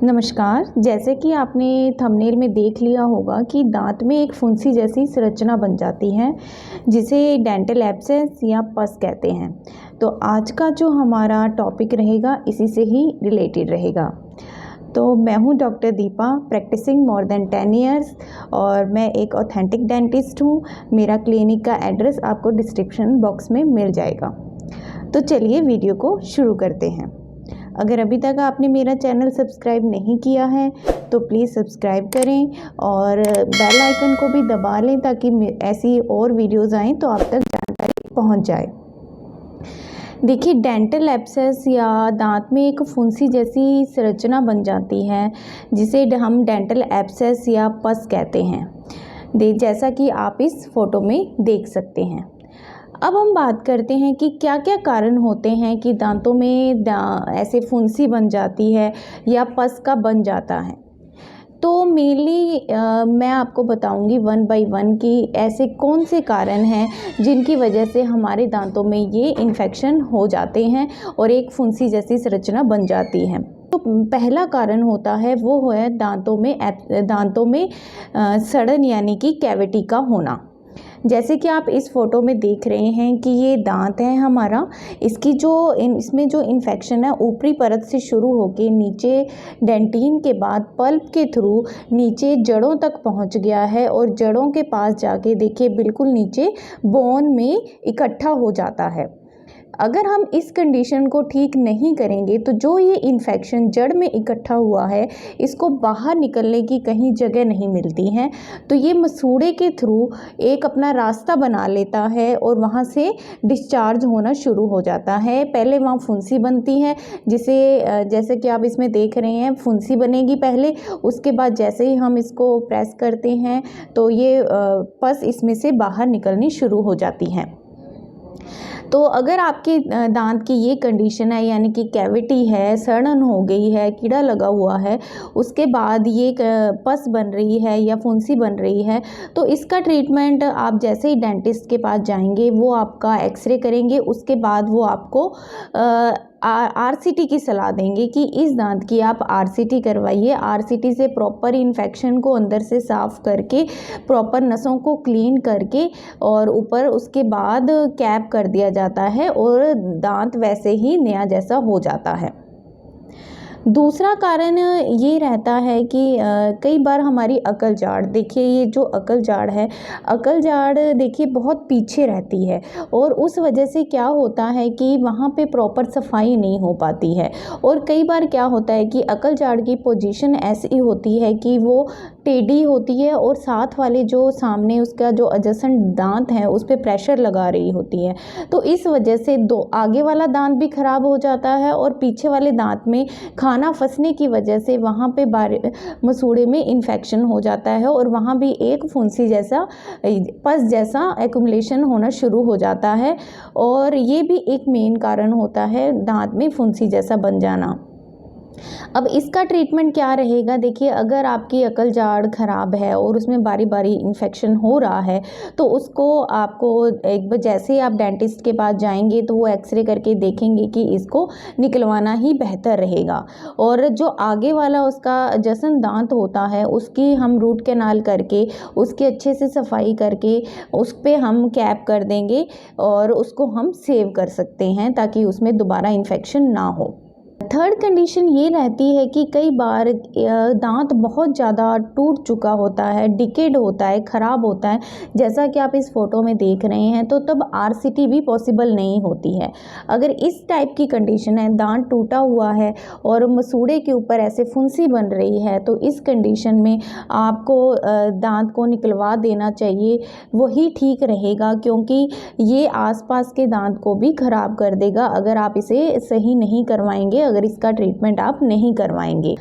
नमस्कार। जैसे कि आपने थंबनेल में देख लिया होगा कि दांत में एक फुंसी जैसी संरचना बन जाती है जिसे डेंटल एब्सेस या पस कहते हैं। तो आज का जो हमारा टॉपिक रहेगा इसी से ही रिलेटेड रहेगा। तो मैं हूं doctor Deepa, practicing more than 10 years और मैं एक ऑथेंटिक डेंटिस्ट हूं। मेरा क्लिनिक का एड्रेस आपको डिस्क्रिप्शन बॉक्स में मिल जाएगा। तो चलिए वीडियो को शुरू करते हैं। अगर अभी तक आपने मेरा चैनल सब्सक्राइब नहीं किया है तो प्लीज़ सब्सक्राइब करें और बेल आइकन को भी दबा लें ताकि ऐसी और वीडियोज़ आएँ तो आप तक जानकारी पहुंच जाए। देखिए, डेंटल एब्सेस या दांत में एक फुंसी जैसी संरचना बन जाती है जिसे हम डेंटल एब्सेस या पस कहते हैं। जैसा कि आप इस फोटो में देख सकते हैं। अब हम बात करते हैं कि क्या क्या कारण होते हैं कि दांतों में ऐसे फुंसी बन जाती है या पस का बन जाता है। तो मेनली मैं आपको बताऊंगी वन बाय वन कि ऐसे कौन से कारण हैं जिनकी वजह से हमारे दांतों में ये इन्फेक्शन हो जाते हैं और एक फुंसी जैसी संरचना बन जाती है। तो पहला कारण होता है वो है दांतों में सड़न यानी कि कैविटी का होना। जैसे कि आप इस फोटो में देख रहे हैं कि ये दांत है हमारा। इसमें जो इन्फेक्शन है ऊपरी परत से शुरू होके नीचे डेंटिन के बाद पल्प के थ्रू नीचे जड़ों तक पहुंच गया है और जड़ों के पास जाके देखिए बिल्कुल नीचे बोन में इकट्ठा हो जाता है। अगर हम इस कंडीशन को ठीक नहीं करेंगे तो जो ये इन्फेक्शन जड़ में इकट्ठा हुआ है इसको बाहर निकलने की कहीं जगह नहीं मिलती है, तो ये मसूड़े के थ्रू एक अपना रास्ता बना लेता है और वहाँ से डिस्चार्ज होना शुरू हो जाता है। पहले वहाँ फुंसी बनती है जैसे कि आप इसमें देख रहे हैं, फुंसी बनेगी पहले, उसके बाद जैसे ही हम इसको प्रेस करते हैं तो ये पस इसमें से बाहर निकलनी शुरू हो जाती है। तो अगर आपके दांत की ये कंडीशन है यानी कि कैविटी है, सड़न हो गई है, कीड़ा लगा हुआ है, उसके बाद ये पस बन रही है या फुंसी बन रही है, तो इसका ट्रीटमेंट आप जैसे ही डेंटिस्ट के पास जाएंगे वो आपका एक्सरे करेंगे। उसके बाद वो आपको आरसीटी की सलाह देंगे कि इस दांत की आप आरसीटी करवाइए। आरसीटी से प्रॉपर इन्फेक्शन को अंदर से साफ़ करके प्रॉपर नसों को क्लीन करके और ऊपर उसके बाद कैप कर दिया जाता है और दांत वैसे ही नया जैसा हो जाता है। दूसरा कारण ये रहता है कि कई बार हमारी अकल जाड़, देखिए ये जो अकल जाड़ है, अकल जाड़ देखिए बहुत पीछे रहती है और उस वजह से क्या होता है कि वहाँ पे प्रॉपर सफाई नहीं हो पाती है। और कई बार क्या होता है कि अकल जाड़ की पोजीशन ऐसी होती है कि वो टेढ़ी होती है और साथ वाले जो सामने उसका जो एडजेसेंट दांत है उस पर प्रेशर लगा रही होती है, तो इस वजह से आगे वाला दांत भी खराब हो जाता है और पीछे वाले दांत में खाना फंसने की वजह से वहाँ पे मसूड़े में इन्फेक्शन हो जाता है और वहाँ भी एक फुंसी जैसा पस जैसा एक्युमुलेशन होना शुरू हो जाता है और ये भी एक मेन कारण होता है दांत में फुंसी जैसा बन जाना। अब इसका ट्रीटमेंट क्या रहेगा? देखिए, अगर आपकी अकल जाड़ खराब है और उसमें बारी बारी इन्फेक्शन हो रहा है तो उसको आपको एक बार जैसे ही आप डेंटिस्ट के पास जाएंगे तो वो एक्सरे करके देखेंगे कि इसको निकलवाना ही बेहतर रहेगा। और जो आगे वाला उसका जसन दांत होता है उसकी हम रूट कैनाल करके उसकी अच्छे से सफाई करके उस पर हम कैप कर देंगे और उसको हम सेव कर सकते हैं ताकि उसमें दोबारा इन्फेक्शन ना हो। थर्ड कंडीशन ये रहती है कि कई बार दांत बहुत ज़्यादा टूट चुका होता है, डिकेड होता है, ख़राब होता है, जैसा कि आप इस फोटो में देख रहे हैं, तो तब आरसीटी भी पॉसिबल नहीं होती है। अगर इस टाइप की कंडीशन है, दांत टूटा हुआ है और मसूड़े के ऊपर ऐसे फुंसी बन रही है, तो इस कंडीशन में आपको दांत को निकलवा देना चाहिए, वही ठीक रहेगा, क्योंकि ये आसपास के दांत को भी ख़राब कर देगा अगर आप इसे सही नहीं करवाएंगे, अगर इसका ट्रीटमेंट आप नहीं करवाएंगे।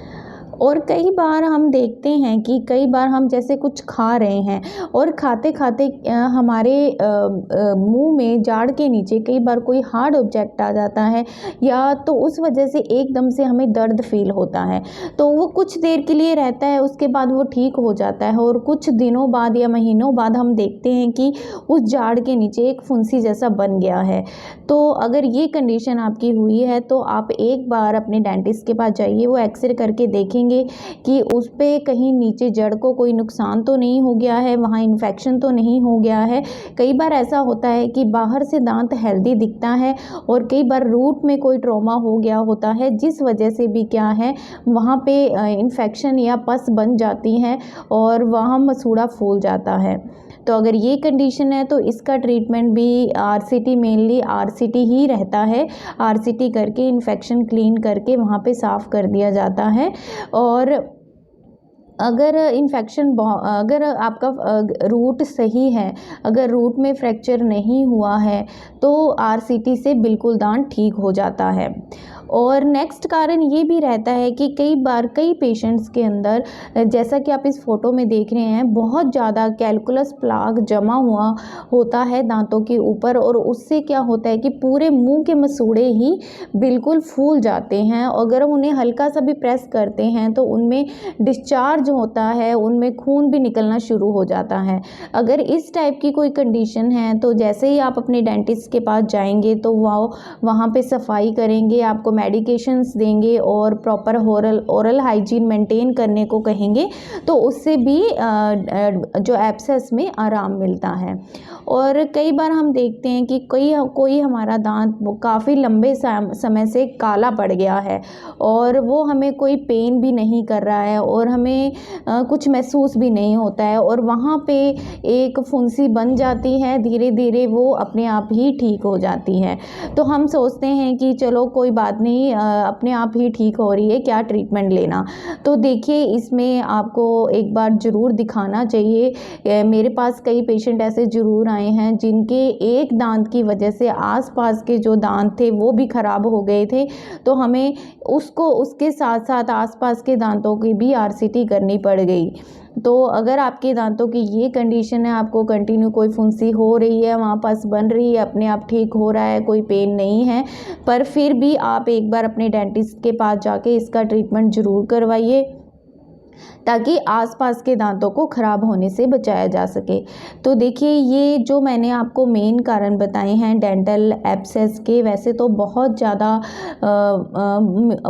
और कई बार हम देखते हैं कि कई बार हम जैसे कुछ खा रहे हैं और खाते खाते हमारे मुंह में जाड़ के नीचे कई बार कोई हार्ड ऑब्जेक्ट आ जाता है या तो उस वजह से एकदम से हमें दर्द फील होता है, तो वो कुछ देर के लिए रहता है, उसके बाद वो ठीक हो जाता है और कुछ दिनों बाद या महीनों बाद हम देखते हैं कि उस जाड़ के नीचे एक फुंसी जैसा बन गया है। तो अगर ये कंडीशन आपकी हुई है तो आप एक बार अपने डेंटिस्ट के पास जाइए, वो एक्सरे करके देखेंगे देखेंगे कि उस पे कहीं नीचे जड़ को कोई नुकसान तो नहीं हो गया है, वहाँ इन्फेक्शन तो नहीं हो गया है। कई बार ऐसा होता है कि बाहर से दांत हेल्दी दिखता है और कई बार रूट में कोई ट्रॉमा हो गया होता है, जिस वजह से भी क्या है वहाँ पे इन्फेक्शन या पस बन जाती है और वहाँ मसूड़ा फूल जाता है। तो अगर ये कंडीशन है तो इसका ट्रीटमेंट भी आरसीटी, मेनली आरसीटी ही रहता है। आरसीटी करके इन्फेक्शन क्लीन करके वहाँ पे साफ़ कर दिया जाता है। और अगर अगर आपका रूट सही है, अगर रूट में फ्रैक्चर नहीं हुआ है तो आरसीटी से बिल्कुल दांत ठीक हो जाता है। और नेक्स्ट कारण ये भी रहता है कि कई बार कई पेशेंट्स के अंदर, जैसा कि आप इस फोटो में देख रहे हैं, बहुत ज़्यादा कैलकुलस प्लाक जमा हुआ होता है दांतों के ऊपर और उससे क्या होता है कि पूरे मुंह के मसूड़े ही बिल्कुल फूल जाते हैं। अगर हम उन्हें हल्का सा भी प्रेस करते हैं तो उनमें डिस्चार्ज होता है, उनमें खून भी निकलना शुरू हो जाता है। अगर इस टाइप की कोई कंडीशन है तो जैसे ही आप अपने डेंटिस्ट के पास जाएंगे तो वहाँ पे सफाई करेंगे, आपको मेडिकेशंस देंगे और प्रॉपर ओरल हाइजीन मेंटेन करने को कहेंगे, तो उससे भी जो एब्सेस में आराम मिलता है। और कई बार हम देखते हैं कि कोई हमारा दांत काफ़ी लंबे समय से काला पड़ गया है और वो हमें कोई पेन भी नहीं कर रहा है और हमें कुछ महसूस भी नहीं होता है और वहाँ पे एक फुंसी बन जाती है, धीरे धीरे वो अपने आप ही ठीक हो जाती है। तो हम सोचते हैं कि चलो कोई बात नहीं, अपने आप ही ठीक हो रही है, क्या ट्रीटमेंट लेना। तो देखिए, इसमें आपको एक बार ज़रूर दिखाना चाहिए। मेरे पास कई पेशेंट ऐसे ज़रूर आए हैं जिनके एक दांत की वजह से आसपास के जो दांत थे वो भी ख़राब हो गए थे, तो हमें उसके साथ साथ आसपास के दांतों की भी आरसीटी करनी पड़ गई। तो अगर आपके दांतों की ये कंडीशन है, आपको कंटिन्यू कोई फुंसी हो रही है, वहाँ पस बन रही है, अपने आप ठीक हो रहा है, कोई पेन नहीं है, पर फिर भी आप एक बार अपने डेंटिस्ट के पास जाके इसका ट्रीटमेंट ज़रूर करवाइए ताकि आसपास के दांतों को ख़राब होने से बचाया जा सके। तो देखिए, ये जो मैंने आपको मेन कारण बताए हैं डेंटल एब्सेस के, वैसे तो बहुत ज़्यादा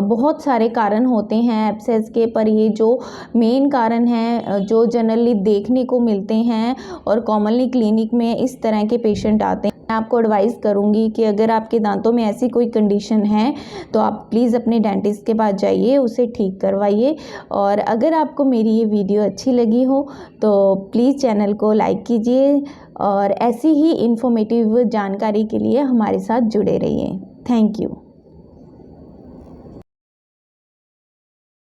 बहुत सारे कारण होते हैं एब्सेस के, पर ये जो मेन कारण हैं जो जनरली देखने को मिलते हैं और कॉमनली क्लिनिक में इस तरह के पेशेंट आते हैं, मैं आपको एडवाइस करूंगी कि अगर आपके दांतों में ऐसी कोई कंडीशन है तो आप प्लीज़ अपने डेंटिस्ट के पास जाइए, उसे ठीक करवाइए। और अगर आपको मेरी ये वीडियो अच्छी लगी हो तो प्लीज़ चैनल को लाइक कीजिए और ऐसी ही इन्फॉर्मेटिव जानकारी के लिए हमारे साथ जुड़े रहिए। Thank you.